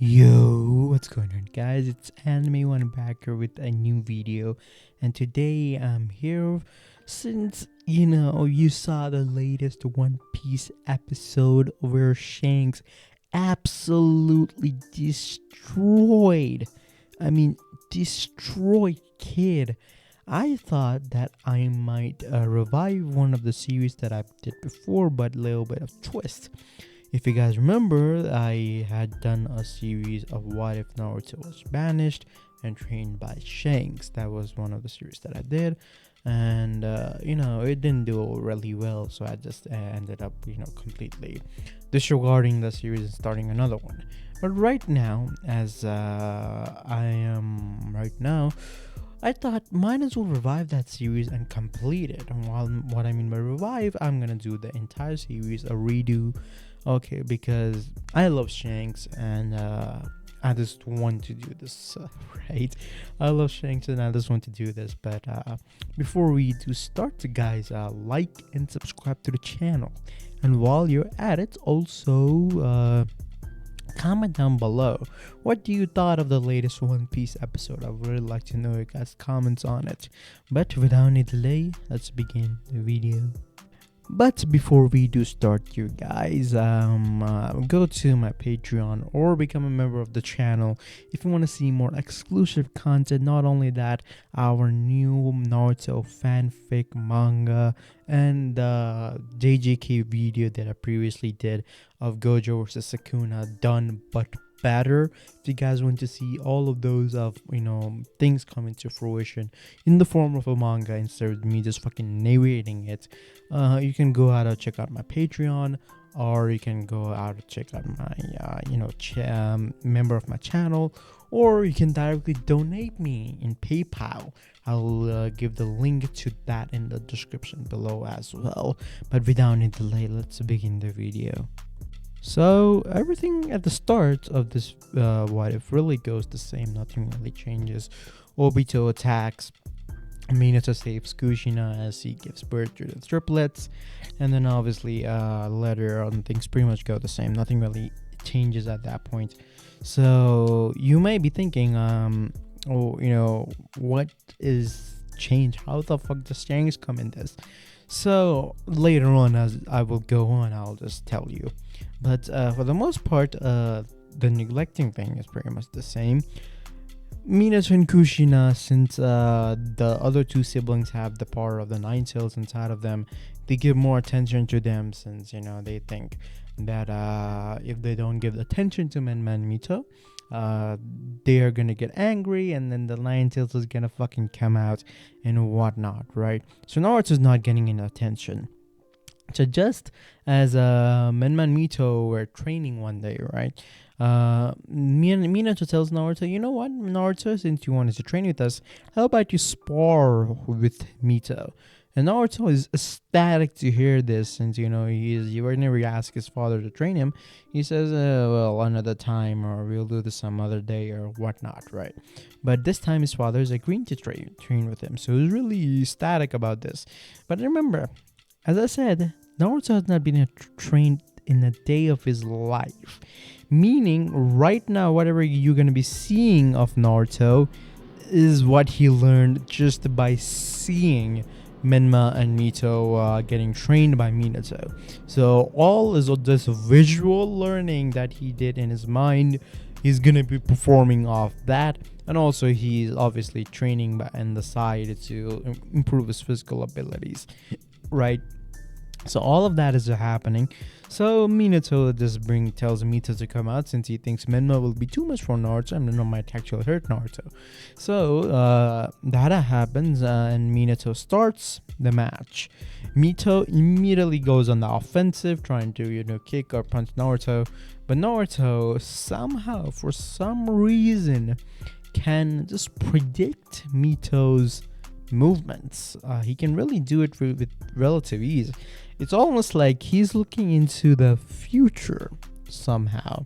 Yo, what's going on, guys? It's Anime One back here with a new video, and today I'm here since you saw the latest One Piece episode where Shanks absolutely destroyed. I mean, destroyed Kid. I thought that I might revive one of the series that I did before, but a little bit of twist. If you guys remember, I had done a series of What If Naruto was banished and trained by Shanks. That was one of the series that I did, and it didn't do really well, so I just ended up completely disregarding the series and starting another one. But right now, as I am right now, I thought might as well revive that series and complete it. And while what I mean by revive, I'm gonna do the entire series a redo. Okay, because I love Shanks and I just want to do this, right? I love Shanks and I just want to do this. But before we do start, guys, like and subscribe to the channel. And while you're at it, also comment down below what do you thought of the latest One Piece episode. I would really like to know your guys' comments on it. But without any delay, let's begin the video. But before we do start, you guys, go to my Patreon or become a member of the channel if you want to see more exclusive content. Not only that, our new Naruto fanfic manga and the JJK video that I previously did of Gojo versus Sakuna done but better. If you guys want to see all of those things coming to fruition in the form of a manga instead of me just fucking narrating it, you can go out and check out my Patreon, or you can go out and check out my member of my channel, or you can directly donate me in PayPal. I'll give the link to that in the description below as well. But without any delay, let's begin the video. So everything at the start of this what if really goes the same. Nothing really changes. Obito attacks. Minato saves Kushina as he gives birth to the triplets, and then obviously later on things pretty much go the same. Nothing really changes at that point. So you may be thinking, what is changed? How the fuck does Shanks come in this? So later on, as I will go on, I'll just tell you. But for the most part, the neglecting thing is pretty much the same. Minato and Kushina, since the other two siblings have the power of the Nine Tails inside of them, they give more attention to them, since they think that if they don't give attention to Mito, they are gonna get angry, and then the Nine Tails is gonna fucking come out and whatnot, right? So Naruto's not getting any attention. So just as Mito were training one day, right? Minato tells Naruto, you know what, Naruto, since you wanted to train with us, how about you spar with Mito? And Naruto is ecstatic to hear this, since whenever he asks his father to train him, he says, well, another time, or we'll do this some other day, or whatnot, right? But this time his father is agreeing to train with him, so he's really ecstatic about this. But remember, as I said, Naruto has not been trained in a day of his life. Meaning, right now, whatever you're going to be seeing of Naruto is what he learned just by seeing Menma and Mito getting trained by Minato. So all is this visual learning that he did in his mind. He's going to be performing off that. And also he's obviously training on the side to improve his physical abilities, right? So all of that is happening. So Minato just tells Mito to come out, since he thinks Menma will be too much for Naruto and Menma might actually hurt Naruto. So that happens, and Minato starts the match. Mito immediately goes on the offensive, trying to kick or punch Naruto, but Naruto somehow, for some reason, can just predict Mito's movements. He can really do it with relative ease. It's almost like he's looking into the future somehow.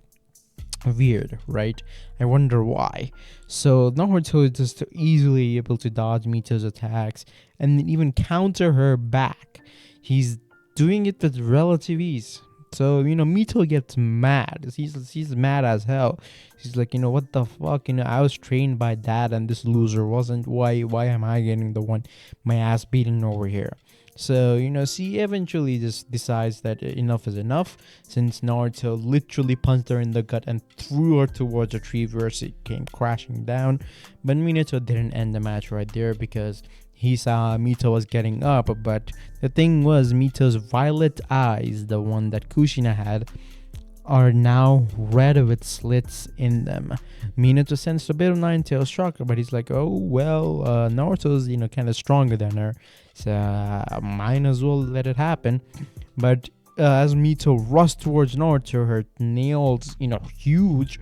Weird, right? I wonder why. So Naruto is just easily able to dodge Mito's attacks and even counter her back. He's doing it with relative ease. So, Mito gets mad. He's mad as hell. He's like, what the fuck? I was trained by dad and this loser wasn't. Why am I getting the one, my ass beaten over here? So, she eventually just decides that enough is enough, since Naruto literally punched her in the gut and threw her towards a tree where she came crashing down. But Minato didn't end the match right there because he saw Mito was getting up, but the thing was, Mito's violet eyes, the one that Kushina had, are now red with slits in them. Minato sensed a bit of Nine-Tails chakra, but he's like, oh, well, Naruto's, kind of stronger than her, so might as well let it happen. But as Mito rushed towards Naruto, her nails, huge,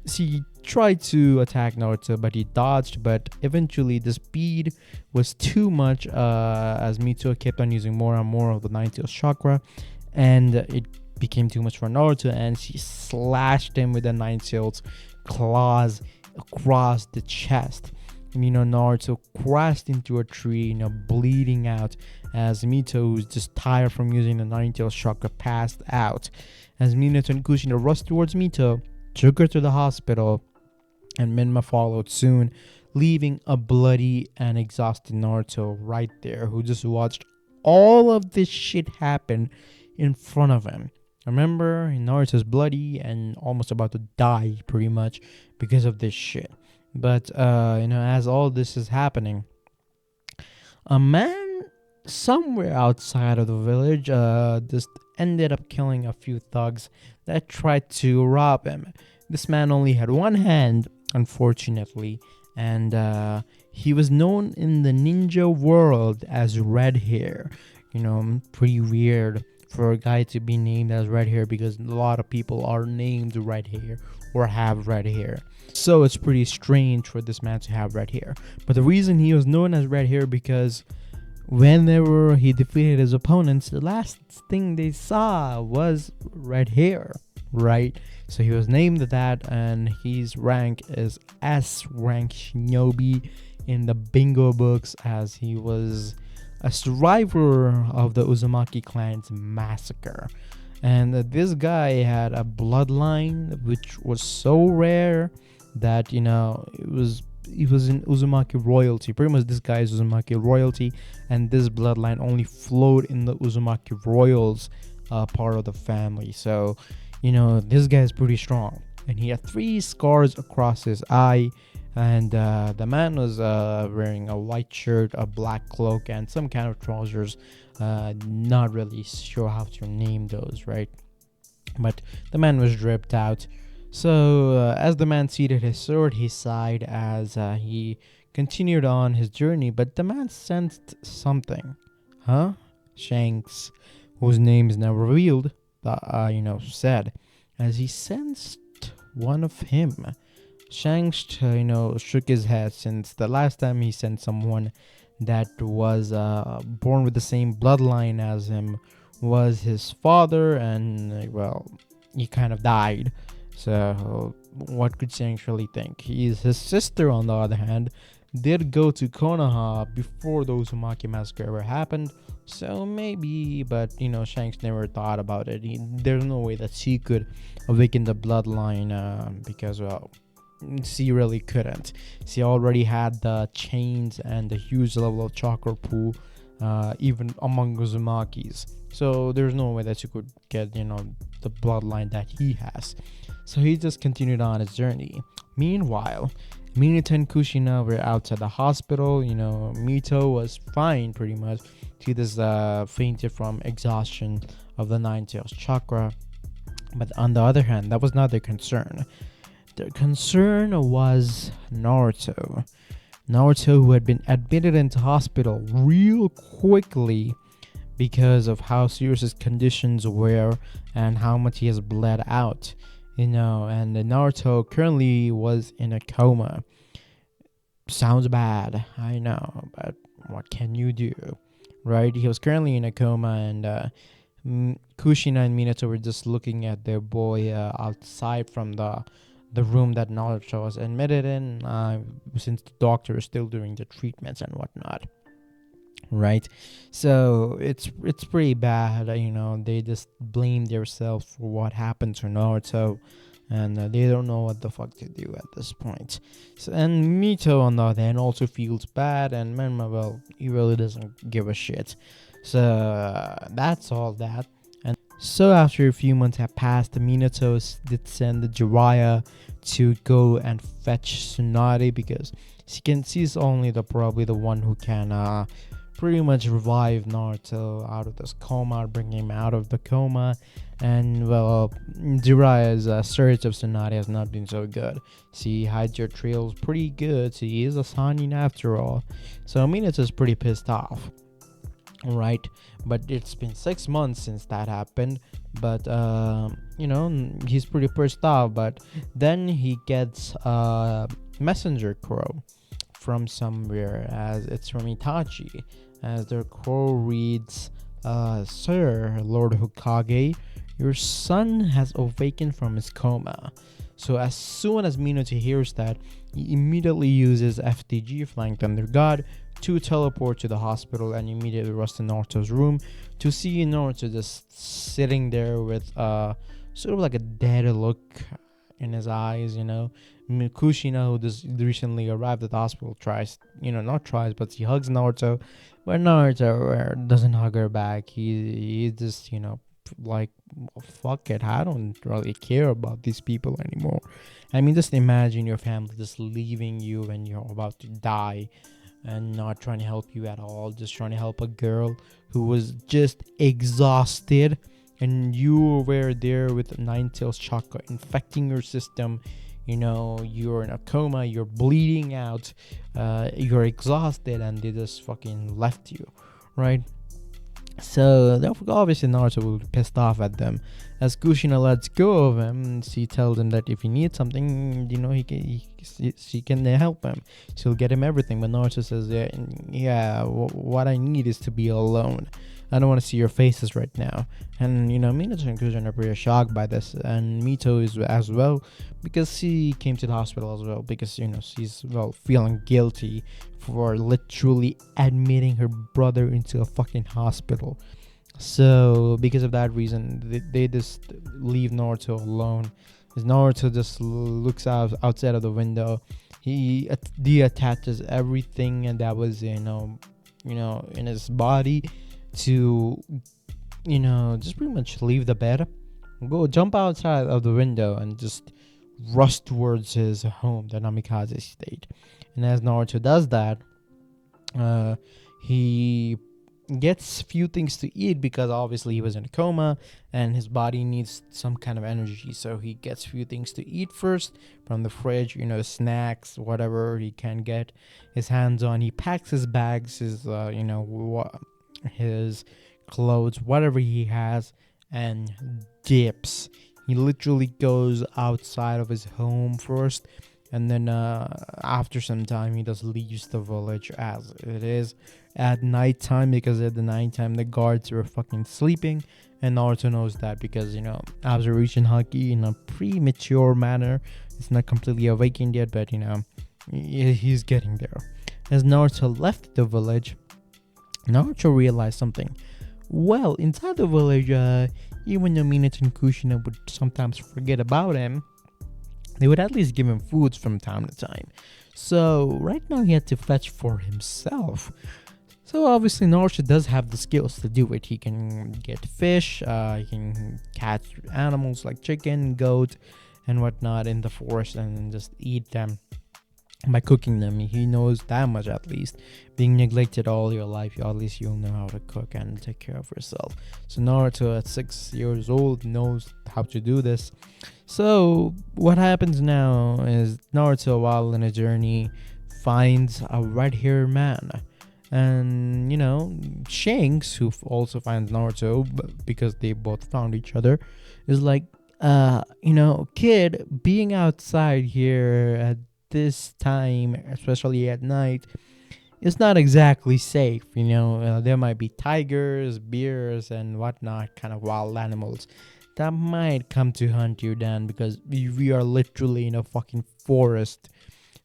she tried to attack Naruto, but he dodged. But eventually the speed was too much as Mito kept on using more and more of the Nine-Tails chakra, and it became too much for Naruto, and she slashed him with the Nine-Tails claws across the chest. Naruto crashed into a tree, bleeding out, as Mito, who's just tired from using the Nine-Tails chakra, passed out. As Minato and Kushina rushed towards Mito, took her to the hospital, and Minma followed soon, leaving a bloody and exhausted Naruto right there, who just watched all of this shit happen in front of him. Remember, Naruto's bloody and almost about to die pretty much because of this shit. But, as all this is happening, a man somewhere outside of the village just ended up killing a few thugs that tried to rob him. This man only had one hand, unfortunately, and he was known in the ninja world as Red Hair. Pretty weird for a guy to be named as Red Hair, because a lot of people are named Red Hair or have red hair. So it's pretty strange for this man to have red hair. But the reason he was known as Red Hair, because whenever he defeated his opponents, the last thing they saw was red hair, right? So he was named that, and his rank is S rank shinobi in the bingo books, as he was a survivor of the Uzumaki clan's massacre. And this guy had a bloodline which was so rare that he was in Uzumaki royalty. Pretty much this guy is Uzumaki royalty, and this bloodline only flowed in the Uzumaki royals part of the family. So this guy is pretty strong, and he had 3 scars across his eye. And the man was wearing a white shirt, a black cloak, and some kind of trousers. Not really sure how to name those, right? But the man was dripped out. So as the man seated his sword, he sighed as he continued on his journey. But the man sensed something. Huh? Shanks, whose name is now revealed, said, as he sensed one of him. Shanks, shook his head, since the last time he sent someone that was born with the same bloodline as him was his father, and he kind of died. So what could Shanks really think? His sister, on the other hand, did go to Konoha before the Uzumaki massacre ever happened. So maybe, but Shanks never thought about it. There's no way that she could awaken the bloodline because she really couldn't. She already had the chains and the huge level of chakra pool, even among Uzumakis. So there's no way that she could get, the bloodline that he has. So he just continued on his journey. Meanwhile, Minato and Kushina were outside the hospital. Mito was fine pretty much. He just fainted from exhaustion of the Nine-Tails chakra. But on the other hand, that was not their concern. Their concern was Naruto. Naruto, who had been admitted into hospital real quickly because of how serious his conditions were and how much he has bled out. And Naruto currently was in a coma. Sounds bad, I know, but what can you do, right? He was currently in a coma, and Kushina and Minato were just looking at their boy outside from the room that Naruto was admitted in, since the doctor is still doing the treatments and whatnot. right? So it's pretty bad. They just blame themselves for what happened to Naruto, and they don't know what the fuck to do at this point. So, and Mito on the other hand also feels bad, and Menma, well, he really doesn't give a shit. So that's all that. And so after a few months have passed, the Minato did send the Jiraiya to go and fetch Tsunade because she's only probably the one who can pretty much revive Naruto out of this coma, bring him out of the coma. And well, Jiraiya's search of Tsunade has not been so good. She hides your trails pretty good. She is a Sannin after all. So Minato's pretty pissed off. Right, but it's been 6 months since that happened. But he's pretty pissed off. But then he gets a messenger crow from somewhere, as it's from Itachi, as the crow reads, Sir, Lord Hokage, your son has awakened from his coma. So as soon as Minato hears that, he immediately uses FTG, Flying Thunder God, to teleport to the hospital and immediately rush to Naruto's room to see Naruto just sitting there with sort of like a dead look in his eyes. Kushina, who just recently arrived at the hospital, but he hugs Naruto, but Naruto doesn't hug her back. He just like, fuck it, I don't really care about these people anymore. I mean, just imagine your family just leaving you when you're about to die and not trying to help you at all, just trying to help a girl who was just exhausted, and you were there with Nine Tails chakra infecting your system. You're in a coma, you're bleeding out, you're exhausted, and they just fucking left you, right? So obviously Naruto will be pissed off at them. As Kushina lets go of him, she tells him that if he needs something, she can help him. She'll get him everything. But Naruto says, what I need is to be alone. I don't want to see your faces right now. And Minato and Kushina are pretty shocked by this, and Mito is as well, because she came to the hospital as well because she's feeling guilty for literally admitting her brother into a fucking hospital. So because of that reason, they just leave Naruto alone. As Naruto just looks outside of the window, he deattaches everything and that was in his body to just pretty much leave the bed, go jump outside of the window, and just rush towards his home, the Namikaze state. And as Naruto does that, he gets few things to eat because obviously he was in a coma and his body needs some kind of energy. So he gets few things to eat first from the fridge, snacks, whatever he can get his hands on. He packs his bags, his clothes, whatever he has, and dips. He literally goes outside of his home first, and then after some time he just leaves the village as it is at nighttime, because at the nighttime the guards were fucking sleeping, and Naruto knows that because observation haki in a premature manner. It's not completely awakened yet, but he's getting there. As Naruto left the village, Naruto realized something. Well, inside the village, even though Minato and Kushina would sometimes forget about him, they would at least give him foods from time to time. So right now he had to fetch for himself. So obviously Naruto does have the skills to do it. He can get fish, he can catch animals like chicken, goat, and whatnot in the forest and just eat them by cooking them. He knows that much at least. Being neglected all your life, at least you'll know how to cook and take care of yourself. So Naruto at 6 years old knows how to do this. So what happens now is Naruto, while in a journey, finds a red-haired man. And Shanks, who also finds Naruto because they both found each other, is like, kid, being outside here at this time, especially at night, is not exactly safe. There might be tigers, bears, and whatnot, kind of wild animals that might come to hunt you down, because we are literally in a fucking forest.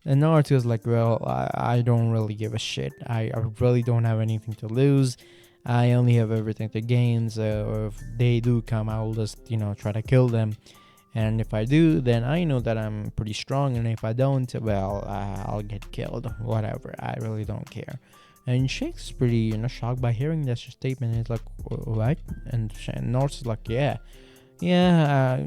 And Naruto's like, well, I don't really give a shit. I really don't have anything to lose. I only have everything to gain. So if they do come, I will just, try to kill them. And if I do, then I know that I'm pretty strong. And if I don't, well, I'll get killed. Whatever. I really don't care. And Shanks is pretty, shocked by hearing this statement. He's like, what? And Naruto's like, yeah. Yeah,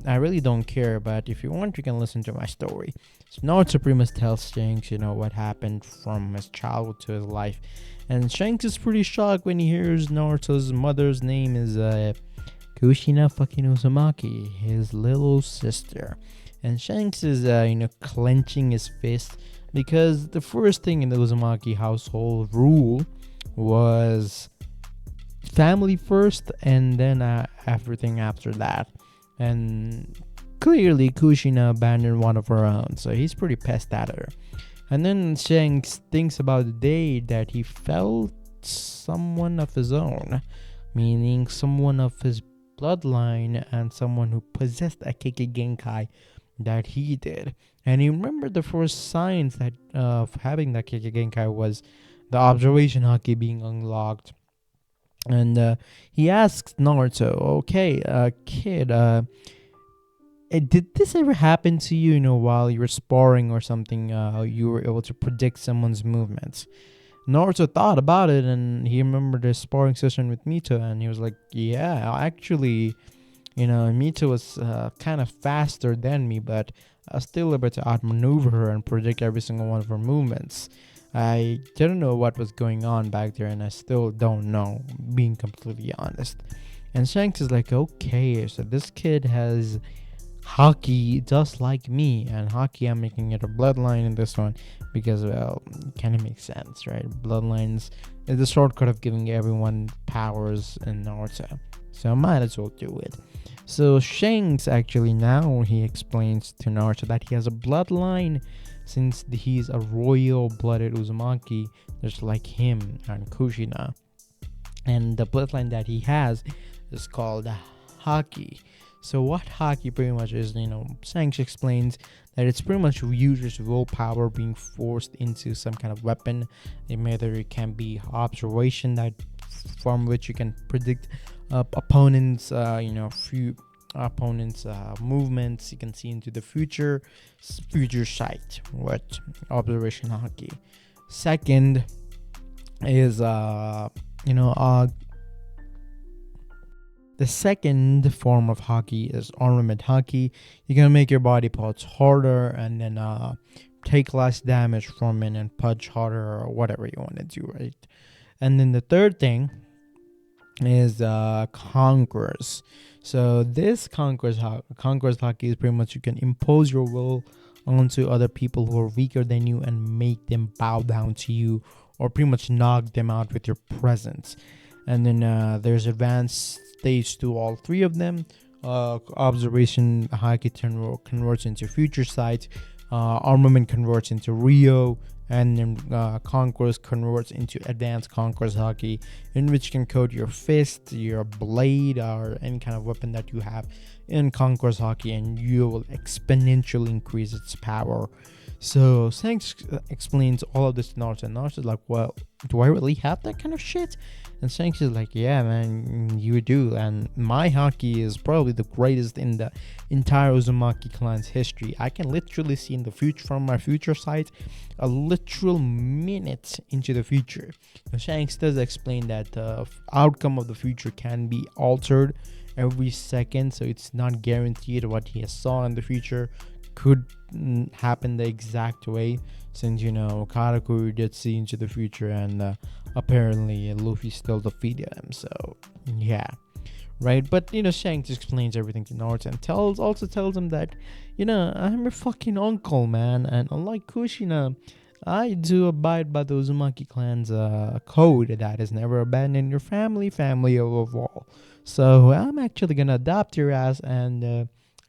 I really don't care, but if you want, you can listen to my story. So Naruto pretty much tells Shanks, what happened from his childhood to his life. And Shanks is pretty shocked when he hears Naruto's mother's name is Kushina fucking Uzumaki, his little sister. And Shanks is, clenching his fist because the first thing in the Uzumaki household rule was family first and then everything after that. And clearly Kushina abandoned one of her own, so he's pretty pissed at her. And then Shanks thinks about the day that he felt someone of his own, meaning someone of his bloodline and someone who possessed a Kekkei Genkai that he did. And he remembered the first signs that of having that Kekkei Genkai was the observation haki being unlocked. And he asks Naruto, okay, kid, did this ever happen to you, while you were sparring or something, you were able to predict someone's movements? Naruto thought about it, and he remembered his sparring session with Mito, and he was like, yeah, actually, Mito was kind of faster than me, but I was still able to outmaneuver her and predict every single one of her movements. I didn't know what was going on back there, and I still don't know, being completely honest. And Shanks is like, okay, so this kid has haki just like me, and haki, I'm making it a bloodline in this one because, well, it kind of makes sense, right? Bloodlines is the shortcut of giving everyone powers in Naruto, so I might as well do it. So Shanks actually now he explains to Naruto that he has a bloodline since he's a royal-blooded Uzumaki, just like him and Kushina. And the bloodline that he has is called haki. So what haki pretty much is, Shanks explains that it's pretty much users' willpower being forced into some kind of weapon. Either it can be observation that from which you can predict opponents, few opponents' movements. You can see into the future sight. What observation haki. Second is the second form of haki is armament haki. You're gonna make your body parts harder and then take less damage from it and punch harder or whatever you want to do, right? And then the third thing is conquerors. So this conquerors haki is pretty much you can impose your will onto other people who are weaker than you and make them bow down to you, or pretty much knock them out with your presence. And then there's advanced stage to all three of them. Observation haki converts into future sight, armament converts into Rio, and then conquerors converts into advanced conquerors haki, in which you can code your fist, your blade, or any kind of weapon that you have in conquerors haki, and you will exponentially increase its power. So Shanks explains all of this to Naruto, and Naruto's like, well, do I really have that kind of shit? And Shanks is like, yeah, man, you do. And my haki is probably the greatest in the entire Uzumaki clan's history. I can literally see in the future, from my future sight, a literal minute into the future. Now, Shanks does explain that the outcome of the future can be altered every second, so it's not guaranteed what he has saw in the future could happen the exact way, since Karakuri did see into the future, and apparently Luffy still defeated him. So yeah, right. But Shanks explains everything to Naruto and tells him that I'm your fucking uncle, man, and unlike Kushina, I do abide by the Uzumaki clan's code that is never abandon your family above all. So I'm actually gonna adopt your ass and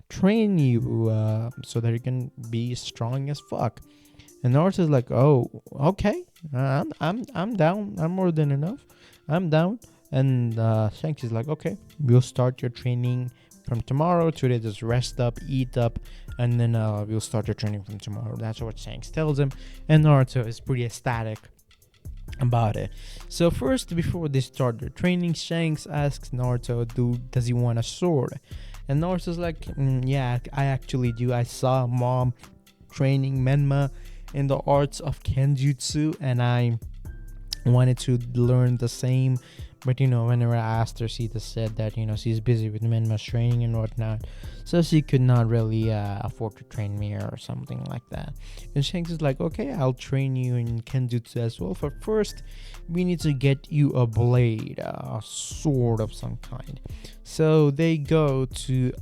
train you so that you can be strong as fuck. And Naruto's like, oh, okay, I'm down. I'm more than enough. I'm down. And Shanks is like, okay, we'll start your training from tomorrow. Today, just rest up, eat up, and then we'll start your training from tomorrow. That's what Shanks tells him, and Naruto is pretty ecstatic about it. So first, before they start their training, Shanks asks Naruto, does he want a sword? And Naruto's like, yeah, I actually do. I saw mom training Menma in the arts of Kenjutsu, and I wanted to learn the same. But whenever I asked her, she just said that she's busy with Menma's training and whatnot, so she could not really afford to train me or something like that. And Shanks is like, okay, I'll train you in Kenjutsu as well. But first, we need to get you a blade, a sword of some kind. So they go to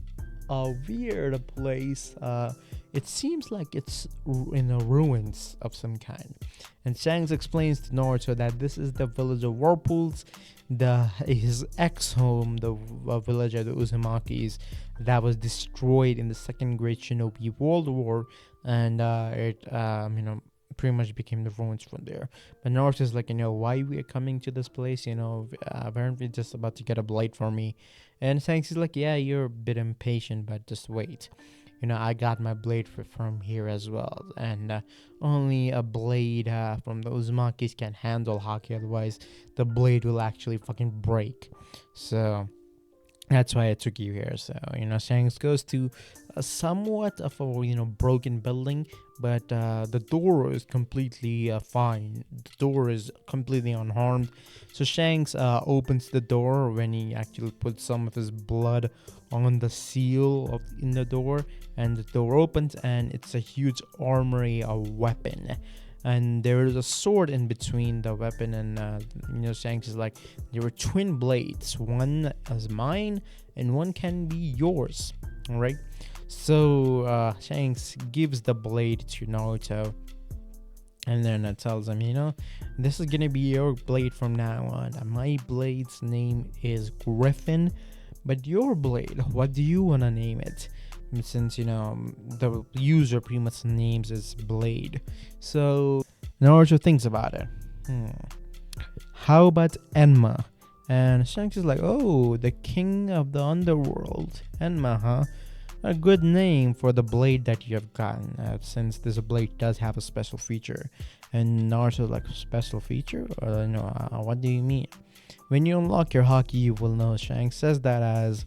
a weird place. It seems like it's in the ruins of some kind. And Shanks explains to Naruto that this is the village of Whirlpools, his ex-home, the village of the Uzumakis, that was destroyed in the Second Great Shinobi World War, and it pretty much became the ruins from there. But Naruto's like, why we are coming to this place? Apparently just about to get a blade for me. And Shanks is like, yeah, you're a bit impatient, but just wait. I got my blade from here as well, and only a blade from the Uzumakis can handle Haki. Otherwise, the blade will actually fucking break. So that's why I took you here. So Shanks goes to somewhat of a broken building, but the door is completely fine. The door is completely unharmed. So Shanks opens the door when he actually puts some of his blood on the seal in the door, and the door opens, and it's a huge armory of weapon. And there is a sword in between the weapon, and Shanks is like, there were twin blades. One is mine, and one can be yours. All right. So Shanks gives the blade to Naruto, and then tells him, this is gonna be your blade from now on. My blade's name is Griffin, but your blade, what do you wanna name it? Since the user pretty much names is Blade. So Naruto thinks about it. How about Enma? And Shanks is like, oh, the king of the underworld, Enma, huh? A good name for the blade that you have gotten, since this blade does have a special feature. And Naruto's like, special feature? What do you mean? When you unlock your Haki, you will know. Shanks says that as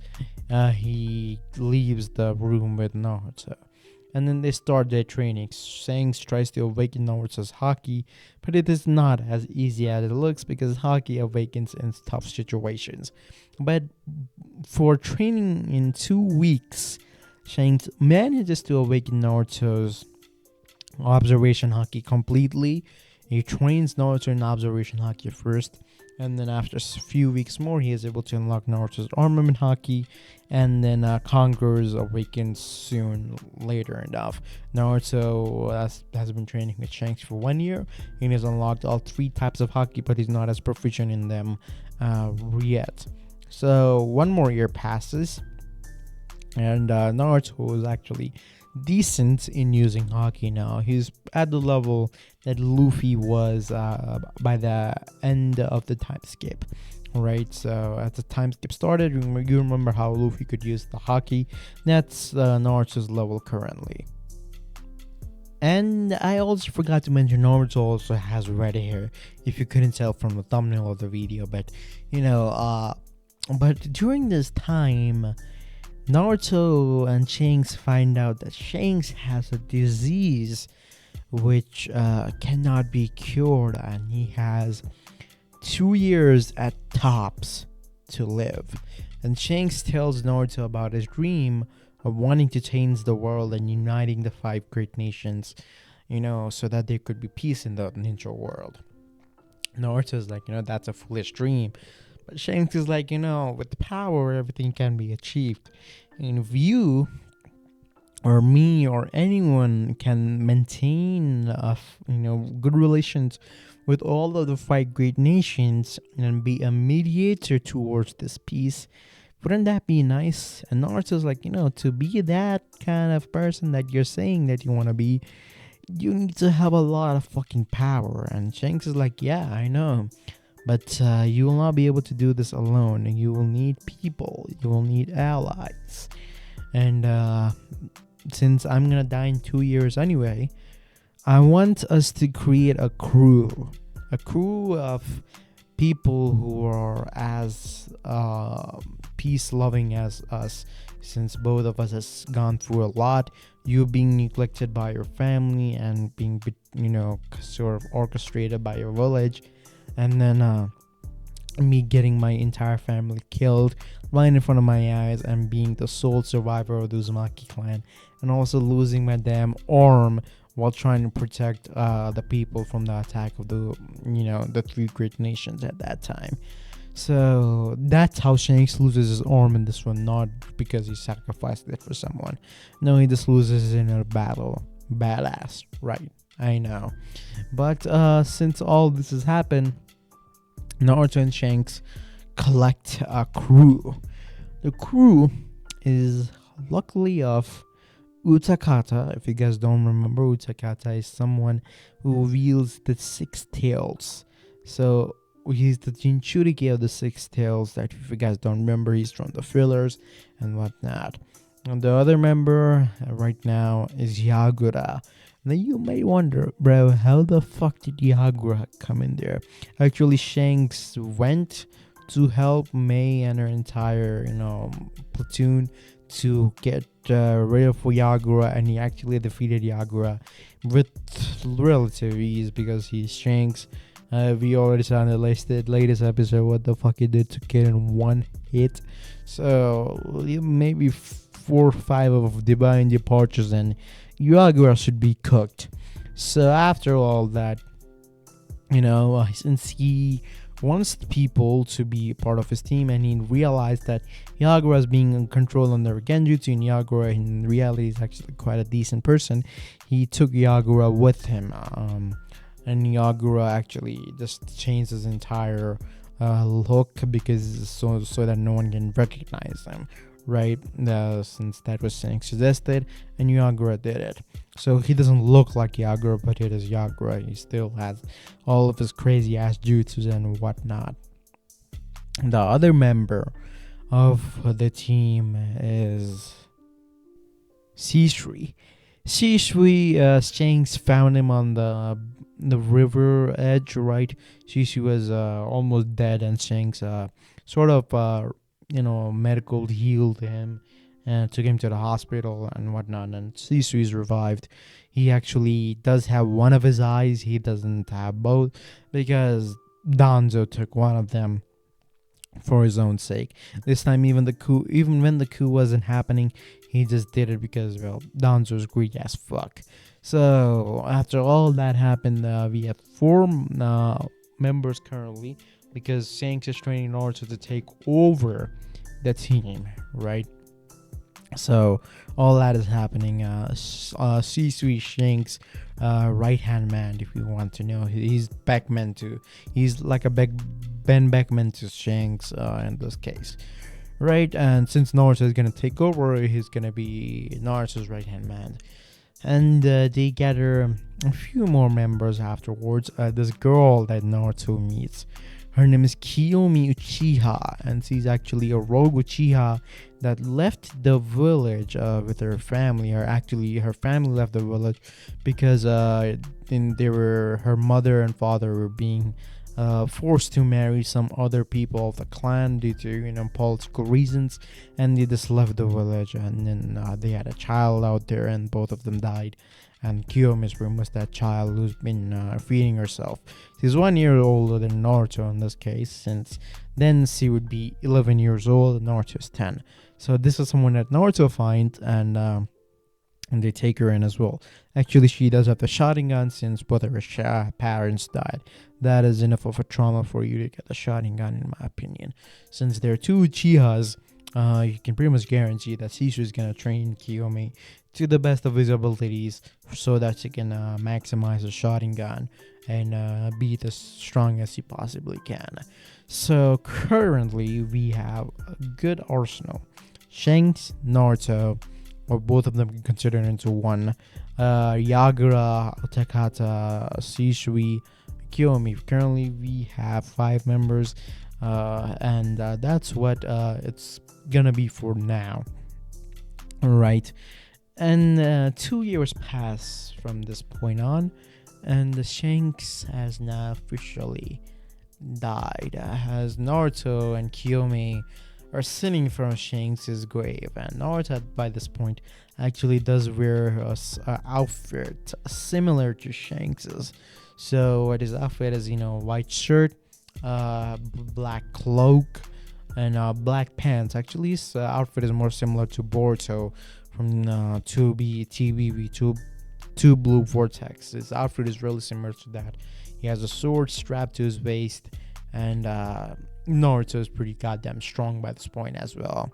he leaves the room with Naruto. And then they start their training. Shanks tries to awaken Naruto's Haki, but it is not as easy as it looks, because Haki awakens in tough situations. But for training in 2 weeks, Shanks manages to awaken Naruto's observation Haki completely. He trains Naruto in observation Haki first, and then after a few weeks more, he is able to unlock Naruto's armament Haki, and then conquers awakens soon later enough. Naruto has been training with Shanks for 1 year, and has unlocked all 3 types of Haki, but he's not as proficient in them yet. So 1 more year passes, and Naruto is actually decent in using Haki now. He's at the level that Luffy was by the end of the time skip. Right, so as the time skip started, you remember how Luffy could use the Haki. That's Naruto's level currently. And I also forgot to mention, Naruto also has red hair, if you couldn't tell from the thumbnail of the video. But but during this time, Naruto and Shanks find out that Shanks has a disease which cannot be cured, and he has 2 years at tops to live. And Shanks tells Naruto about his dream of wanting to change the world and uniting the 5 great nations, so that there could be peace in the ninja world. Naruto's like, that's a foolish dream. But Shanks is like, with power, everything can be achieved. And if you or me or anyone can maintain good relations with all of the 5 great nations and be a mediator towards this peace, wouldn't that be nice? And Naruto's like, to be that kind of person that you're saying that you want to be, you need to have a lot of fucking power. And Shanks is like, yeah, I know, But you will not be able to do this alone. You will need people. You will need allies. And since I'm gonna die in 2 years anyway, I want us to create a crew of people who are as peace loving as us. Since both of us has gone through a lot, you being neglected by your family and being sort of orchestrated by your village, and then me getting my entire family killed right in front of my eyes and being the sole survivor of the Uzumaki clan, and also losing my damn arm while trying to protect the people from the attack of the three great nations at that time. So that's how Shanks loses his arm in this one, not because he sacrificed it for someone. No, he just loses it in a battle. Badass, right? I know. But since all this has happened, Naruto and Shanks collect a crew. The crew is luckily of Utakata. If you guys don't remember, Utakata is someone who wields the six tails. So he's the Jinchuriki of the six tails. That if you guys don't remember, he's from the fillers and whatnot. And the other member right now is Yagura. Now you may wonder, bro, how the fuck did Yagura come in there? Actually, Shanks went to help Mei and her entire, platoon to get rid of Yagura, and he actually defeated Yagura with relative ease because he's Shanks. We already saw in the latest episode what the fuck he did to Kid in one hit. So maybe 4 or 5 of divine departures and Yagura should be cooked. So after all that, since he wants people to be part of his team, and he realized that Yagura is being in control under Genjutsu, and Yagura in reality is actually quite a decent person, he took Yagura with him. And Yagura actually just changed his entire look because so that no one can recognize him, right? Since that was suggested, and Yagura did it. So he doesn't look like Yagura, but it is Yagura. He still has all of his crazy ass jutsus and whatnot. The other member of the team is Shisui. Shanks found him on the river edge, right? Shisui was almost dead, and Shanks sort of medical healed him and took him to the hospital and whatnot, and Shisui is revived. He actually does have one of his eyes. He doesn't have both because Danzo took one of them for his own sake. This time, even when the coup wasn't happening, he just did it because, well, Danzo's greedy as fuck. So after all that happened, we have 4 members currently, because Shanks is training Naruto to take over the team, right? So all that is happening. Shisui Shanks right hand man, if you want to know. He's Beckman too. He's like a Ben Beckman to Shanks in this case, right? And since Naruto is gonna take over, he's gonna be Naruto's right hand man. And they gather a few more members afterwards. This girl that Naruto meets, her name is Kiyomi Uchiha, and she's actually a rogue Uchiha that left the village with her family. Or actually, her family left the village because her mother and father were being forced to marry some other people of the clan due to political reasons, and they just left the village. And then they had a child out there, and both of them died. And Kiyomi's room was that child who's been feeding herself. She's 1 year older than Naruto in this case, since then she would be 11 years old and Naruto's 10. So this is someone that Naruto finds, and they take her in as well. Actually, she does have the Sharingan since both of her parents died. That is enough of a trauma for you to get the Sharingan, in my opinion. Since there are 2 Uchihas, you can pretty much guarantee that Shisui is going to train Kiyomi to the best of his abilities so that she can maximize the Sharingan and be as strong as he possibly can. So currently we have a good arsenal. Shanks, Naruto, or both of them considered into one. Yagura, Utakata, Shisui, Kiyomi. Currently, we have 5 members, and that's what it's gonna be for now. All right, and 2 years pass from this point on, and the Shanks has now officially died, as Naruto and Kiyomi are sitting from Shanks' grave. And Naruto, by this point, actually does wear a outfit similar to Shanks's. So what his outfit is, white shirt, black cloak, and black pants. Actually, his outfit is more similar to Boruto from 2B TBB 2 Blue Vortex. His outfit is really similar to that. He has a sword strapped to his waist, and Naruto is pretty goddamn strong by this point as well.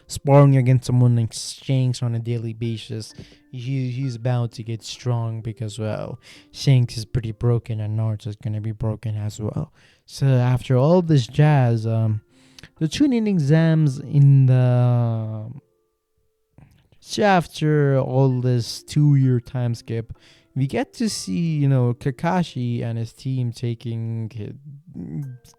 Sparring against someone like Shanks on a daily basis, he's bound to get strong because, well, Shanks is pretty broken and Naruto is gonna be broken as well. So after all this jazz, the Chunin exams in the... So after all this 2-year time skip, we get to see, Kakashi and his team taking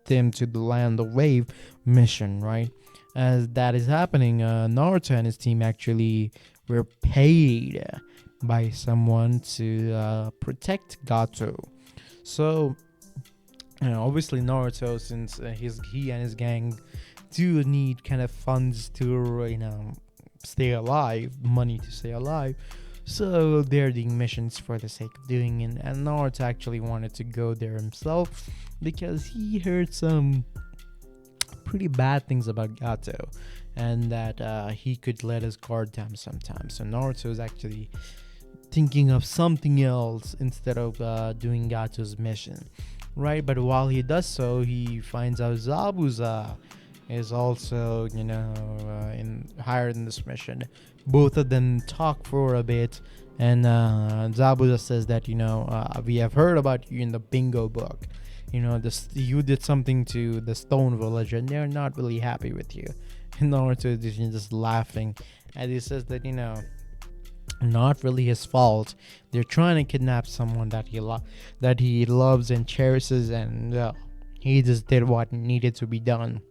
them to the Land of Wave mission, right? As that is happening, Naruto and his team actually were paid by someone to protect Gato. So, obviously Naruto, since he and his gang do need kind of funds to, stay alive, money to stay alive. So they're doing missions for the sake of doing it. And Naruto actually wanted to go there himself because he heard some pretty bad things about Gato, and that he could let his guard down sometimes. So Naruto is actually thinking of something else instead of doing Gato's mission, right? But while he does so, he finds out Zabuza is also, hired in this mission. Both of them talk for a bit, and Zabuza says that, we have heard about you in the bingo book. You did something to the Stone Village, and they're not really happy with you. And Naruto is just laughing, and he says that, not really his fault. They're trying to kidnap someone that he loves and cherishes, and he just did what needed to be done,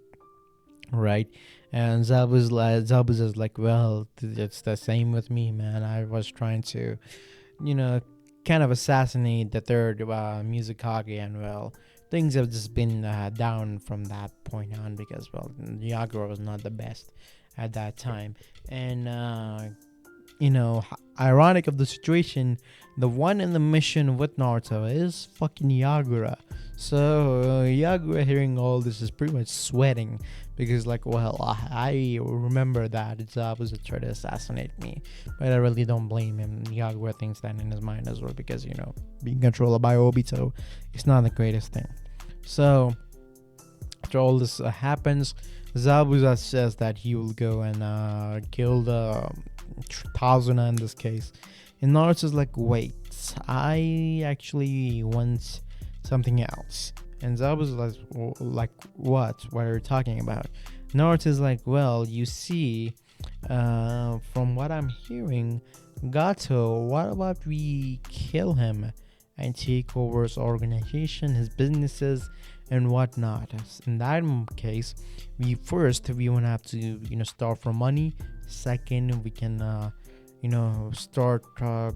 right? And Zabuza's like, well, it's the same with me, man. I was trying to, kind of assassinate the third Mizukage, and, well, things have just been down from that point on because, well, Yagura was not the best at that time. And, ironic of the situation, the one in the mission with Naruto is fucking Yagura. So Yagura, hearing all this, is pretty much sweating because, like, well, I remember that Zabuza tried to assassinate me, but I really don't blame him. Yagura thinks that in his mind as well because, being controlled by Obito is not the greatest thing. So after all this happens, Zabuza says that he will go and kill the Tazuna in this case. And Naruto's like, wait, I actually want something else. And Zabuza's like, what? What are you talking about? Naruto's like, well, you see, from what I'm hearing, Gato, what about we kill him and take over his organization, his businesses, and whatnot? In that case, we won't have to, start for money. Second, we can, start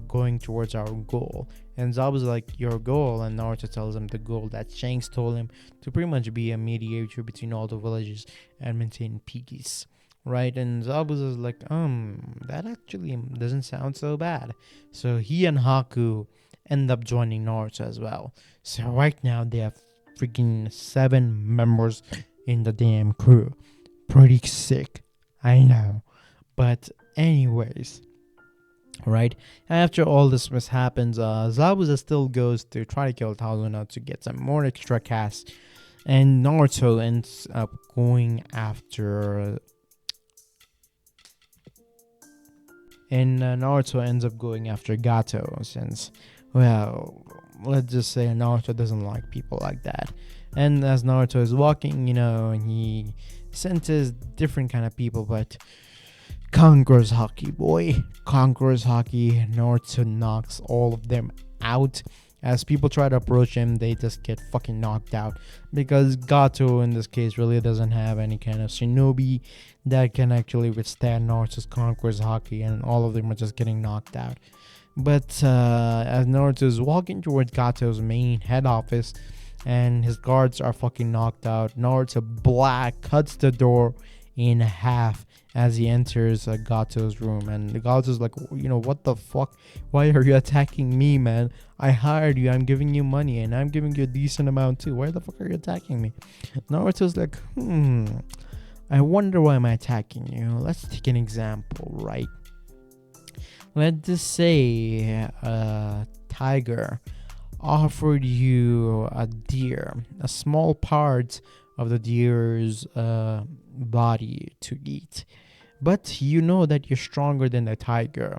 going towards our goal. And Zabu's like, your goal? And Naruto tells him the goal that Shanks told him, to pretty much be a mediator between all the villages and maintain peace, right? And Zabuza's like, that actually doesn't sound so bad. So he and Haku end up joining Naruto as well. So right now they have freaking 7 members in the damn crew. Pretty sick, I know. But anyways, right, after all this happens, Zabuza still goes to try to kill Tazuna to get some more extra cash, and Naruto ends up going after Gato, since, well, let's just say Naruto doesn't like people like that. And as Naruto is walking, he senses different kind of people, but conquers Haki, boy. Conquers Haki. Naruto knocks all of them out As people try to approach him, they just get fucking knocked out, because Gato in this case really doesn't have any kind of shinobi that can actually withstand Naruto's conqueror's haki, and all of them are just getting knocked out. But as Naruto is walking towards Gato's main head office and his guards are fucking knocked out, Naruto black cuts the door in half as he enters Gato's room. And Gato's like, what the fuck? Why are you attacking me, man? I hired you, I'm giving you money, and I'm giving you a decent amount too. Why the fuck are you attacking me? Naruto's like, I wonder why I'm attacking you. Let's take an example, right? Let's just say a tiger offered you a deer, a small part of the deer's body to eat, but you know that you're stronger than the tiger.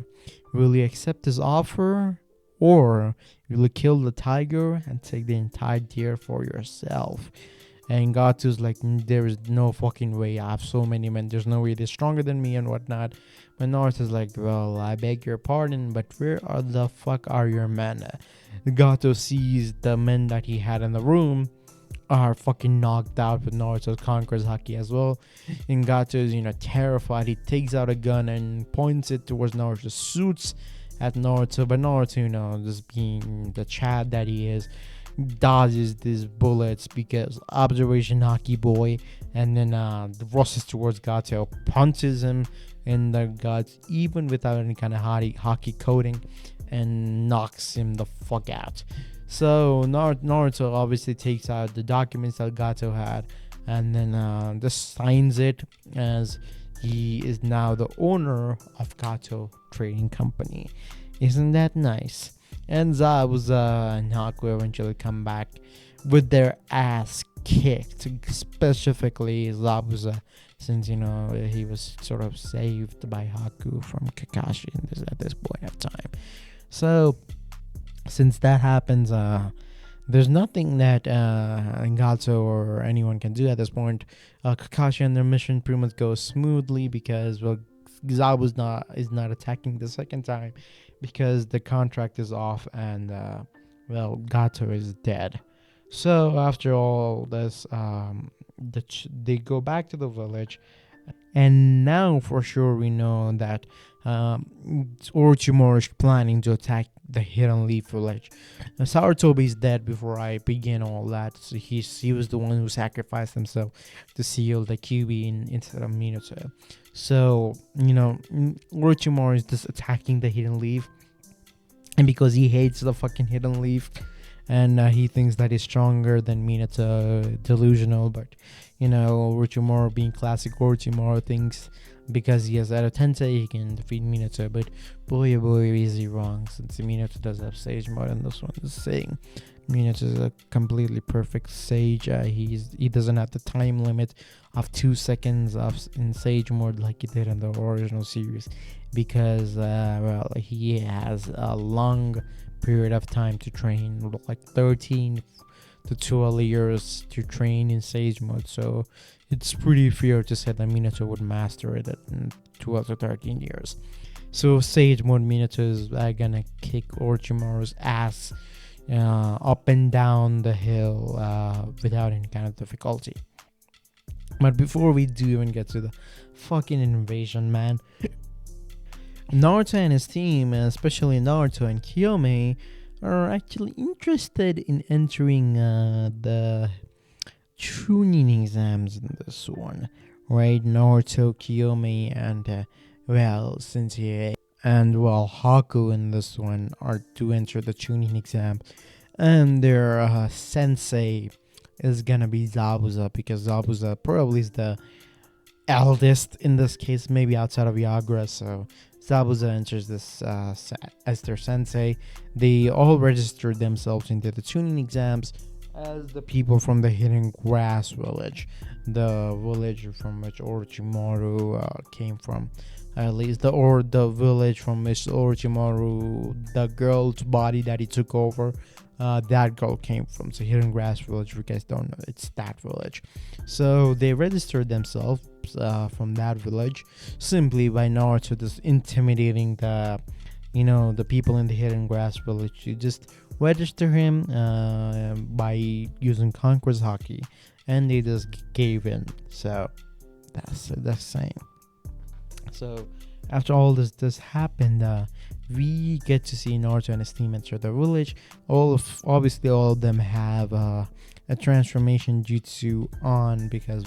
Will you accept his offer, or will you kill the tiger and take the entire deer for yourself? And Gatu's like, there is no fucking way. I have so many men. There's no way they're stronger than me and whatnot. But Naruto's like, well, I beg your pardon, but where are the fuck are your men? Gato sees the men that he had in the room are fucking knocked out with Naruto's conqueror's haki as well. And Gato is, terrified. He takes out a gun and points it towards Naruto, shoots at Naruto. But Naruto, just being the Chad that he is, dodges these bullets because observation haki boy, and then rushes towards Gato, punches him in the guts even without any kind of haki coating, and knocks him the fuck out. So Naruto obviously takes out the documents that Gato had, and then just signs it, as he is now the owner of Gato Trading Company. Isn't that nice? And Zabuza and Haku eventually come back with their ass kicked. Specifically Zabuza, since he was sort of saved by Haku from Kakashi at this point of time. So since that happens, there's nothing that Gato or anyone can do at this point. Kakashi and their mission pretty much goes smoothly, because Zabuza is not attacking the second time, because the contract is off, and Gato is dead. So after all this, they go back to the village, and now for sure we know that Orochimaru is planning to attack the Hidden Leaf village. Now, Sarutobi is dead before I begin all that. So he was the one who sacrificed himself to seal the QB instead of Minato. So Orochimaru is just attacking the Hidden Leaf, and because he hates the fucking Hidden Leaf, and he thinks that he's stronger than Minato, delusional. But Orochimaru, being classic Orochimaru, thinks because he has Edo Tensei he can defeat Minato. But boy oh boy is he wrong, since Minato does have Sage Mode, and this one is saying Minato is a completely perfect Sage. He doesn't have the time limit of 2 seconds in Sage Mode like he did in the original series, because he has a long period of time to train, like 13 to 12 years to train in Sage Mode. So it's pretty fair to say that Minato would master it in 12 to 13 years. So Sage Mode Minato is gonna kick Orochimaru's ass up and down the hill without any kind of difficulty. But before we do even get to the fucking invasion, man, Naruto and his team, especially Naruto and Kiyome, are actually interested in entering the Chunin exams in this one, right? Naruto, Kiyome, and Sensei and Haku in this one are to enter the Chunin exam, and their sensei is gonna be Zabuza, because Zabuza probably is the eldest in this case, maybe outside of Yagura. So Zabuza enters this as their sensei. They all registered themselves into the Chunin exams as the people from the Hidden Grass village, the village from which Orochimaru came from. At least the village from which Orochimaru, the girl's body that he took over, that girl came from. So Hidden Grass village, if you guys don't know, it's that village. So they registered themselves from that village simply by Naruto just intimidating the the people in the hidden grass village to just register him by using Conqueror's Hockey, and they just gave in. So that's saying. So after all this happened, we get to see Naruto and his team enter the village. Obviously all of them have a transformation jutsu on because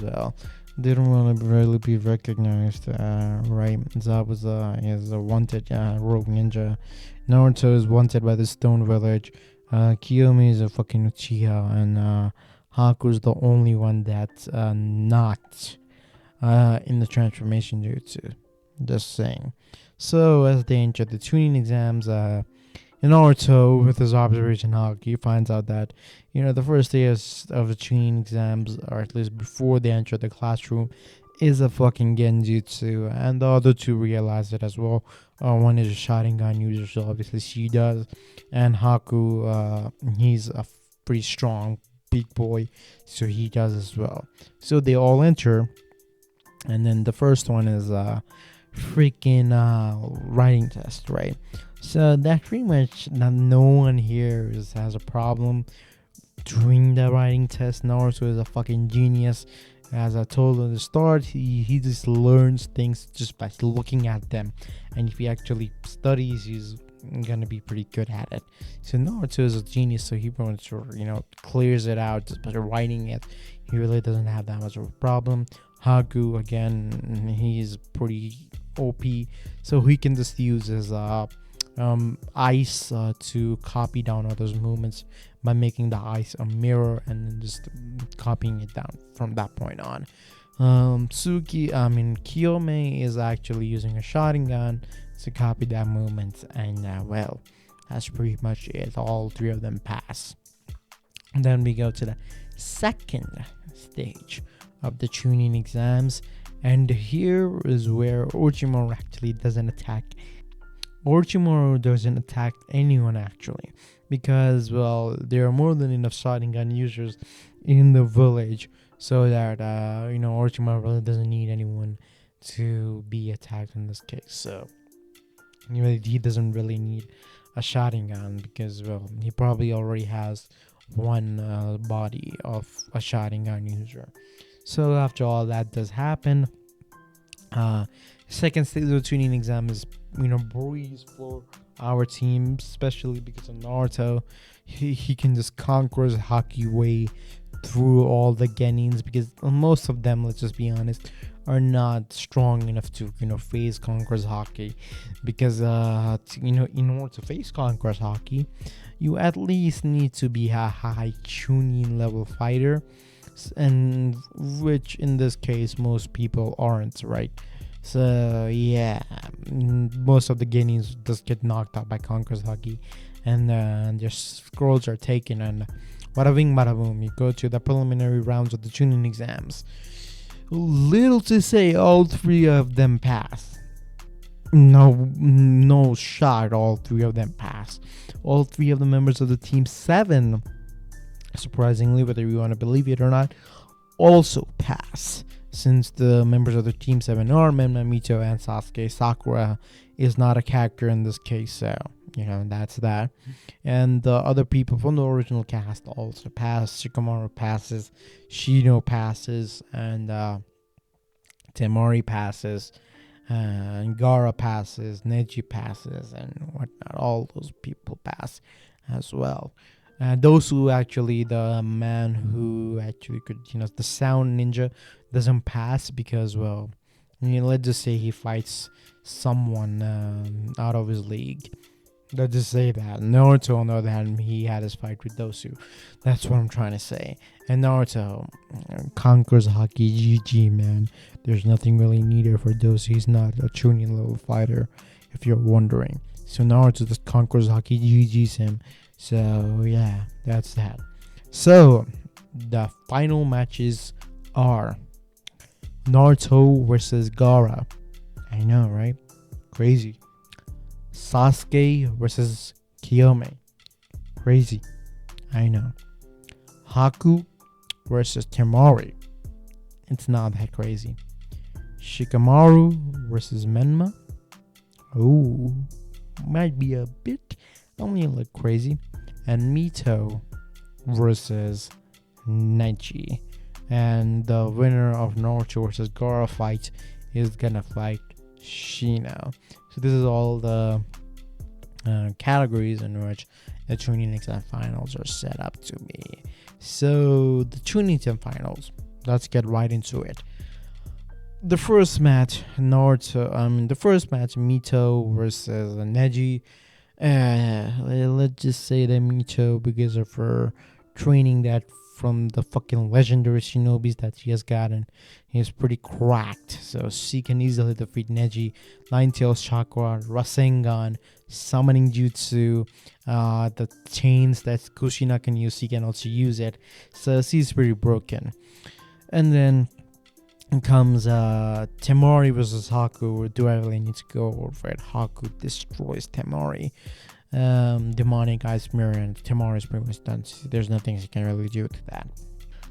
they don't want to really be recognized, right? Zabuza is a wanted rogue ninja. Naruto is wanted by the Stone Village. Kiyomi is a fucking Uchiha, and Haku's the only one that's not in the transformation jutsu. Just saying. So as they enter the tuning exams, Naruto, with his observation hockey, finds out that the first day of the tuning exams, or at least before they enter the classroom, is a fucking genjutsu, and the other two realize it as well. One is a Sharingan user, so obviously she does, and Haku, he's a pretty strong big boy, so he does as well. So they all enter, and then the first one is freaking writing test, right? So that pretty much no one here has a problem doing the writing test. Naruto is a fucking genius. As I told at the start, he just learns things just by looking at them, and if he actually studies, he's gonna be pretty good at it. So Naruto is a genius, so he pretty much clears it out just by writing it. He really doesn't have that much of a problem. Haku, again, he's pretty OP, so he can just use his ice to copy down others' movements by making the ice a mirror and then just copying it down from that point on. Kiyome is actually using a Sharingan to copy that movement, and that's pretty much it. All three of them pass. And then we go to the second stage of the tuning exams, and here is where Orochimaru actually doesn't attack. Orochimaru doesn't attack anyone actually, because there are more than enough Sharingan users in the village, so that Orochimaru really doesn't need anyone to be attacked in this case. So he doesn't really need a Sharingan because he probably already has one body of a Sharingan user. So after all that does happen, second stage of the tuning exam is breeze for our team, especially because of Naruto. He can just conquer his hockey way through all the genins, because most of them, let's just be honest, are not strong enough to face Conqueror's hockey, because in order to face Conqueror's hockey, you at least need to be a high tuning level fighter, and which in this case most people aren't, right? So yeah, most of the genins just get knocked out by Conqueror's hockey, and their scrolls are taken, and bada bing bada boom, you go to the preliminary rounds of the tuning exams. Little to say, all three of them pass. No shot, all three of them pass. All three of the members of the team 7, surprisingly, whether you want to believe it or not, also pass. Since the members of the team 7 are Memna, Mito, and Sasuke, Sakura is not a character in this case, so that's that. And the other people from the original cast also pass. Shikamaru passes, Shino passes, and Temari passes, and Gaara passes, Neji passes, and whatnot. All those people pass as well. Those who actually, the man who actually could, the sound ninja doesn't pass because, let's just say he fights someone out of his league. Let's just say that. Naruto, on the other hand, he had his fight with Dosu. That's what I'm trying to say. And Naruto conquers Haki GG, man. There's nothing really needed for Dosu. He's not a tuning level fighter, if you're wondering. So Naruto just conquers Haki GG's him. So yeah, that's that. So the final matches are Naruto versus Gaara. I know, right? Crazy. Sasuke versus Kiyome. Crazy. I know. Haku versus Temari. It's not that crazy. Shikamaru versus Menma. Ooh, might be a bit only a little crazy. And Mito versus Neji. And the winner of Naruto versus Gaara fight is gonna fight Shino. So this is all the categories in which the Chunin exam finals are set up to be. So the Chunin exam finals, let's get right into it. The first match, Mito versus Neji. Let's just say that Mito, because of her training that from the fucking legendary shinobis that she has gotten, is pretty cracked. So she can easily defeat Neji. Nine Tails Chakra, Rasengan, Summoning Jutsu, the chains that Kushina can use, she can also use it. So she's pretty broken. And then comes Temari versus Haku. Do I really need to go over it? Haku destroys Temari. Demonic Ice Mirror, and Temari is pretty much done. There's nothing she can really do to that.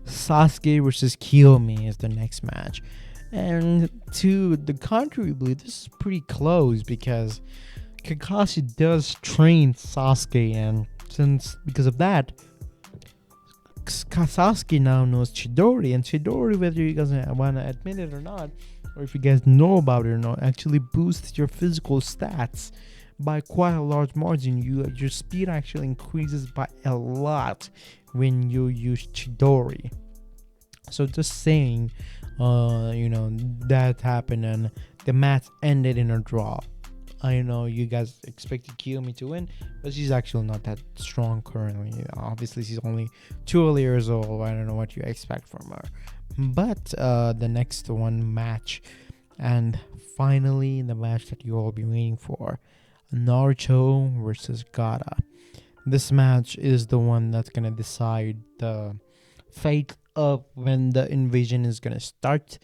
Sasuke versus Kiyomi is the next match. And to the contrary, this is pretty close because Kakashi does train Sasuke, and because of that, Sasuke now knows Chidori, and Chidori, whether you guys want to admit it or not, or if you guys know about it or not, actually boosts your physical stats by quite a large margin. Your speed actually increases by a lot when you use Chidori. So just saying, that happened, and the match ended in a draw. I know you guys expected Kiyomi to win, but she's actually not that strong currently. Obviously, she's only 12 years old. I don't know what you expect from her. But the next one match, and finally the match that you all be waiting for, Naruto versus Gaara. This match is the one that's gonna decide the fate of when the invasion is gonna start.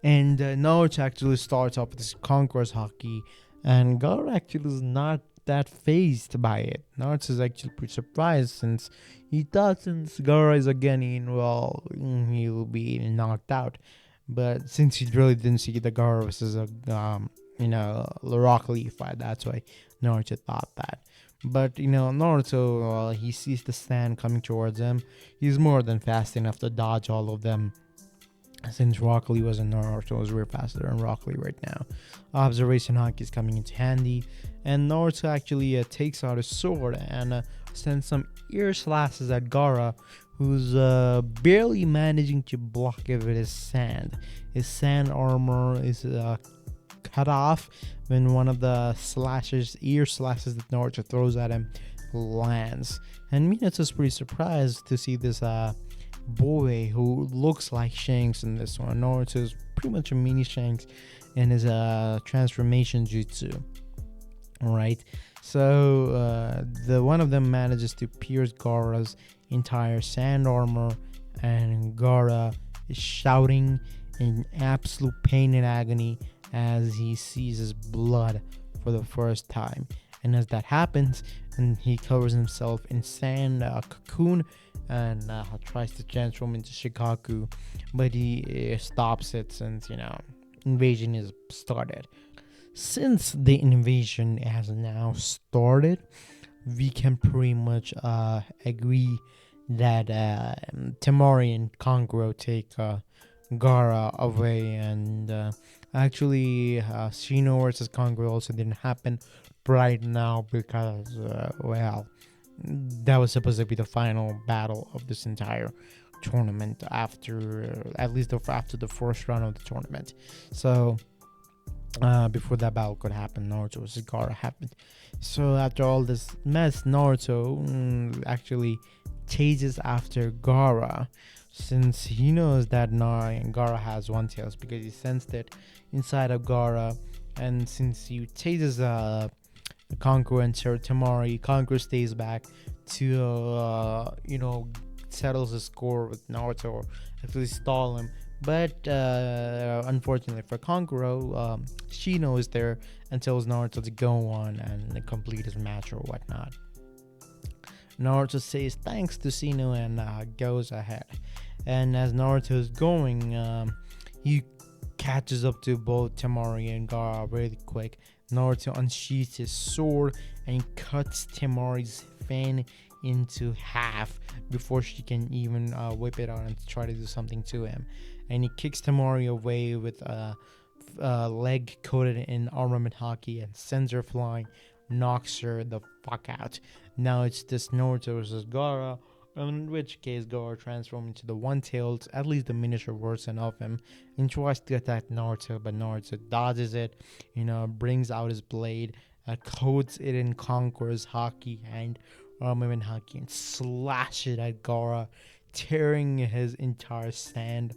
And Naruto actually starts off with this Conqueror's Haki, and Gaara actually is not that phased by it. Naruto is actually pretty surprised, since he thought since Gaara is a Genin, he'll be knocked out. But since he really didn't see the Gaara versus a Rock Lee fight, that's why Naruto thought that. But Naruto, he sees the sand coming towards him. He's more than fast enough to dodge all of them, since Rock Lee was in Naruto is way faster than Rock Lee right now. Observation Haki is coming into handy, and Naruto actually takes out his sword and sends some ear slashes at Gaara, who's barely managing to block it with his sand. His sand armor is cut off when one of the ear slashes that Naruto throws at him lands. And Minato's pretty surprised to see this boy who looks like Shanks in this one. Naruto is pretty much a mini Shanks in his transformation jutsu. Alright, so the one of them manages to pierce Gaara's entire sand armor, and Gaara is shouting in absolute pain and agony as he sees his blood for the first time. And as that happens, and he covers himself in sand cocoon and tries to transform into Shikaku, but he stops it since invasion is started. Since the invasion has now started, we can pretty much agree that Temari and Kankuro take Gaara away, and actually Shino versus Kankuro also didn't happen right now because that was supposed to be the final battle of this entire tournament after after the first round of the tournament. So before that battle could happen, Naruto versus Gaara happened. So after all this mess, Naruto actually chases after Gaara, since he knows that Gaara has one tails, because he sensed it inside of Gaara. And since he chases Kankuro and Temari, Kankuro stays back to settles the score with Naruto, or actually stall him. But unfortunately for Kankuro, Shino is there and tells Naruto to go on and complete his match or whatnot. Naruto says thanks to Shino and goes ahead. And as Naruto is going, he catches up to both Temari and Gaara really quick. Naruto unsheathes his sword and cuts Temari's fan into half before she can even whip it out and try to do something to him. And he kicks Temari away with a leg coated in armament hockey and sends her flying, knocks her the fuck out. Now it's this Naruto versus Gaara, in which case Gaara transforms into the one-tailed, at least the miniature version of him, and tries to attack Naruto, but Naruto dodges it, brings out his blade, coats it in Conqueror's hockey and armament hockey, and slash it at Gaara, tearing his entire sand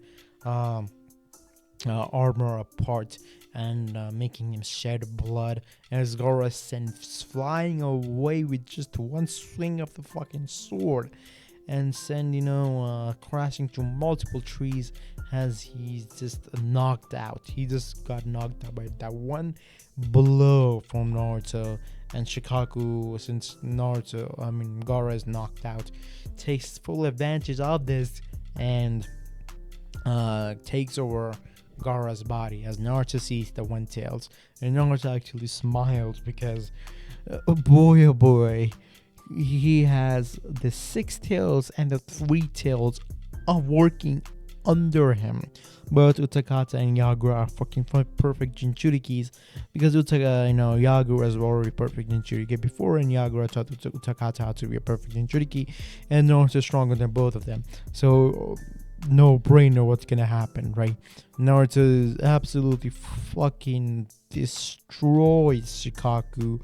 armor apart and making him shed blood as Gaara sends flying away with just one swing of the fucking sword and send crashing through multiple trees as he's just knocked out. He just got knocked out by that one blow from Naruto. And Shikaku, since Gaara is knocked out, takes full advantage of this and takes over Gaara's body as Naruto sees the one tails. And Naruto actually smiles because oh boy, he has the 6 tails and the 3 tails are working under him. But Utakata and Yagura are fucking perfect Jinchurikis because Yagura is already perfect Jinchuriki before, and Yagura taught Utakata how to be a perfect Jinchuriki, and Naruto is stronger than both of them. So no brainer what's gonna happen, right? Naruto is absolutely fucking destroys Shikaku.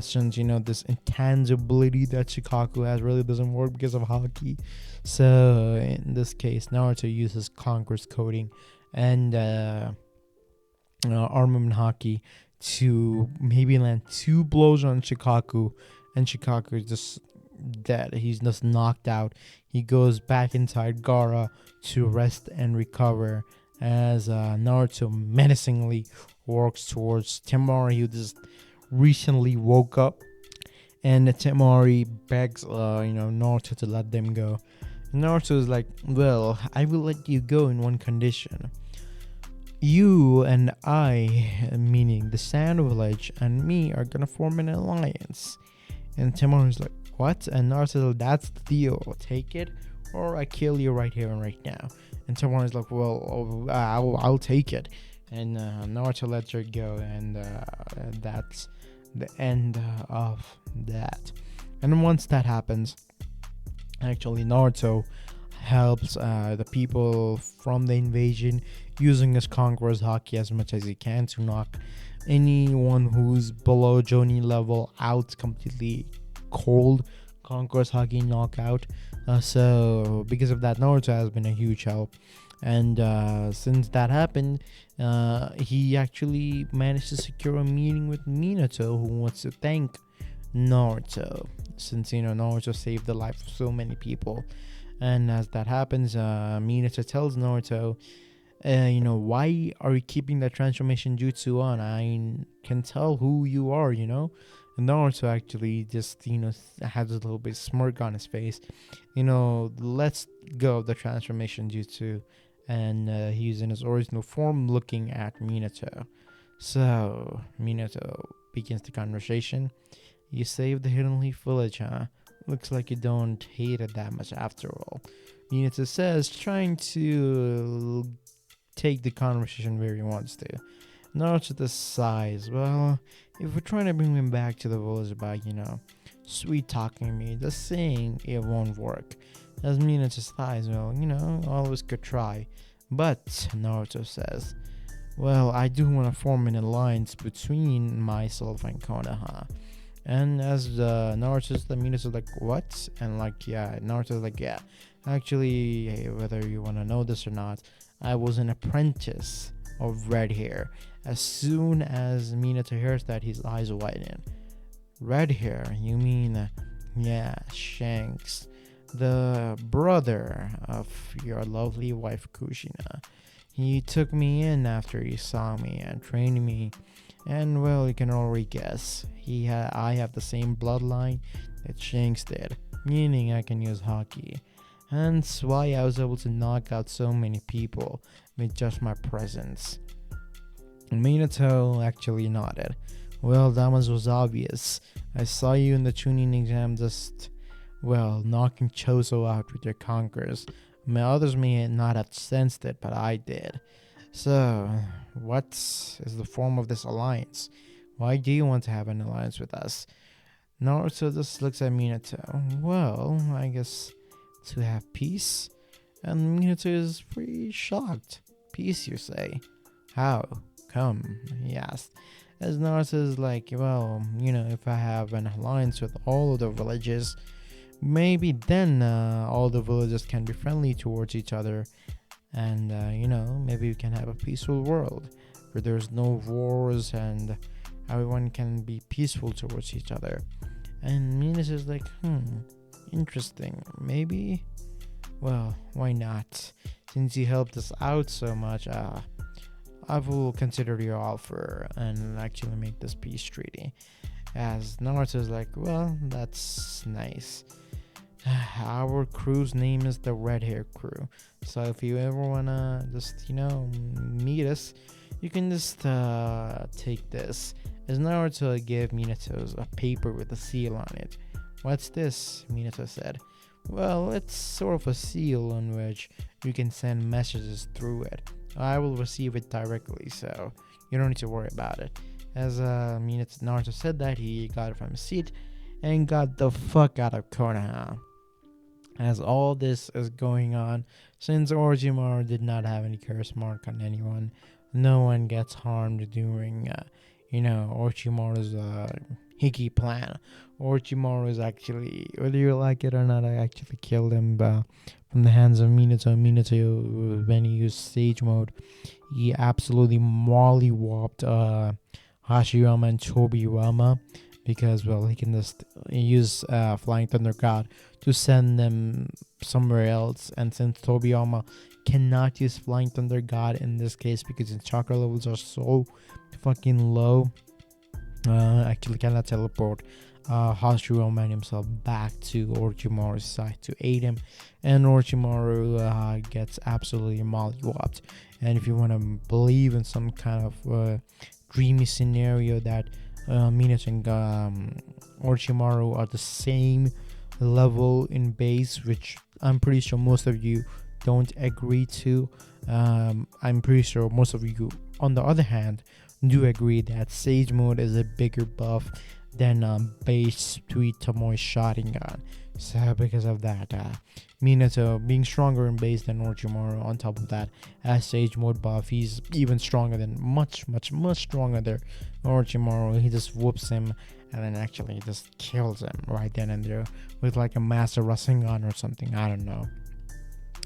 Since this intangibility that Shikaku has really doesn't work because of Haki. So in this case, Naruto uses Conqueror's coating and armament Haki to maybe land 2 blows on Shikaku, and Shikaku is just dead. He's just knocked out. He goes back inside Gaara to rest and recover as Naruto menacingly walks towards Temari, who just recently woke up, and Temari begs Naruto to let them go. And Naruto is like, well, I will let you go in one condition. You and I, meaning the Sand Village, and me are gonna form an alliance. And Temari is like, what? And Naruto is like, that's the deal. Take it or I kill you right here and right now. And Temari is like, well, I'll take it. And Naruto lets her go, and that's the end of that. And once that happens, actually Naruto helps the people from the invasion using his Conqueror's Haki as much as he can to knock anyone who's below Jonin level out completely cold. Conqueror's Haki knockout. So because of that, Naruto has been a huge help. And since that happened, he actually managed to secure a meeting with Minato, who wants to thank Naruto, since Naruto saved the life of so many people. And as that happens, Minato tells Naruto, why are you keeping that transformation jutsu on? I can tell who you are, And Naruto actually just has a little bit smirk on his face. Let's go of the transformation jutsu. And he's in his original form looking at Minato. So Minato begins the conversation. You saved the Hidden Leaf Village, huh? Looks like you don't hate it that much after all. Minato says, trying to take the conversation where he wants to. Naruto just sighs. Well, if we're trying to bring him back to the village by, sweet talking me, just saying it won't work. As Minato sighs, well, always could try. But, Naruto says, well, I do want to form an alliance between myself and Konoha. And as Naruto's, Minato's like, what? And Naruto's like, yeah. Actually, hey, whether you want to know this or not, I was an apprentice of Red Hair. As soon as Minato hears that, his eyes widen. Red Hair? You mean, Shanks. The brother of your lovely wife Kushina. He took me in after he saw me and trained me, and well, you can already guess, I have the same bloodline that Shanks did, meaning I can use Haki. Hence why I was able to knock out so many people with just my presence. Minato actually nodded. Well, that one was obvious. I saw you in the tuning exam just, well, knocking Chozo out with your conquerors. Others may not have sensed it, but I did. So, what is the form of this alliance? Why do you want to have an alliance with us? Naruto just looks at Minato. Well, I guess to have peace? And Minato is pretty shocked. Peace, you say? How? Come, he asked. As Naruto is like, well, if I have an alliance with all of the villages, maybe then all the villages can be friendly towards each other, and maybe we can have a peaceful world where there's no wars and everyone can be peaceful towards each other. And Minas is like, interesting. Maybe, well, why not? Since you helped us out so much, I will consider your offer and actually make this peace treaty. As Naruto is like, well, that's nice. Our crew's name is the Red Hair Crew. So if you ever wanna just, meet us, you can just take this. As Naruto gave Minato a paper with a seal on it. What's this? Minato said. Well, it's sort of a seal on which you can send messages through it. I will receive it directly, so you don't need to worry about it. As Naruto said that, he got it from his seat and got the fuck out of Konoha. As all this is going on, since Orochimaru did not have any curse mark on anyone, no one gets harmed during, Orochimaru's Hiki plan. Orochimaru is actually, whether you like it or not, I actually killed him from the hands of Minato. Minato, when he used Sage Mode, he absolutely mollywopped Hashirama and Tobirama, because, well, he can just use Flying Thunder God to send them somewhere else. And since Tobirama cannot use Flying Thunder God in this case because his chakra levels are so fucking low, actually cannot teleport Hashirama himself back to Orochimaru's side to aid him, and Orochimaru gets absolutely mollywopped. And if you want to believe in some kind of dreamy scenario that Minato and Orochimaru are the same level in base, which I'm pretty sure most of you don't agree to. I'm pretty sure most of you, on the other hand, do agree that Sage Mode is a bigger buff than base Sweet Tomoe Sharingan. So because of that, Minato being stronger in base than Orochimaru, on top of that, as Sage Mode buff, he's even stronger than, much stronger than Orochimaru. He just whoops him and then actually just kills him right then and there with like a Master Rasengan or something, I don't know.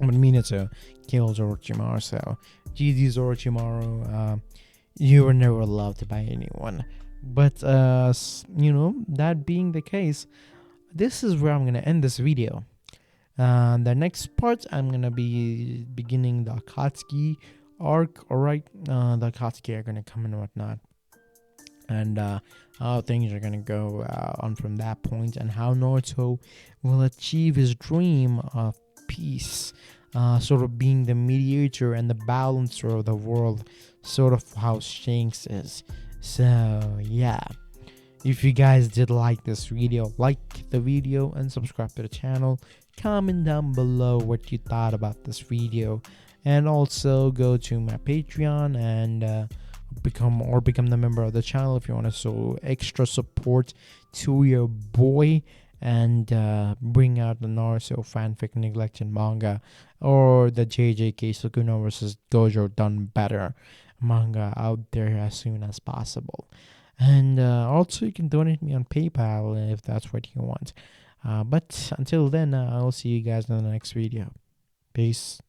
But Minato kills Orochimaru, so GG's Orochimaru. You were never loved by anyone. But that being the case, this is where I'm gonna end this video. The next part, I'm gonna be beginning the Akatsuki arc. Alright, the Akatsuki are gonna come and whatnot, and how things are gonna go on from that point, and how Naruto will achieve his dream of peace, sort of being the mediator and the balancer of the world, sort of how Shanks is. So yeah, if you guys did like this video, like the video and subscribe to the channel. Comment down below what you thought about this video, and also go to my Patreon and become the member of the channel if you want to show extra support to your boy and bring out the Naruto fanfic neglected manga, or the JJK Sukuna vs Gojo done better manga out there as soon as possible. And also you can donate me on PayPal if that's what you want. But until then, I'll see you guys in the next video. Peace.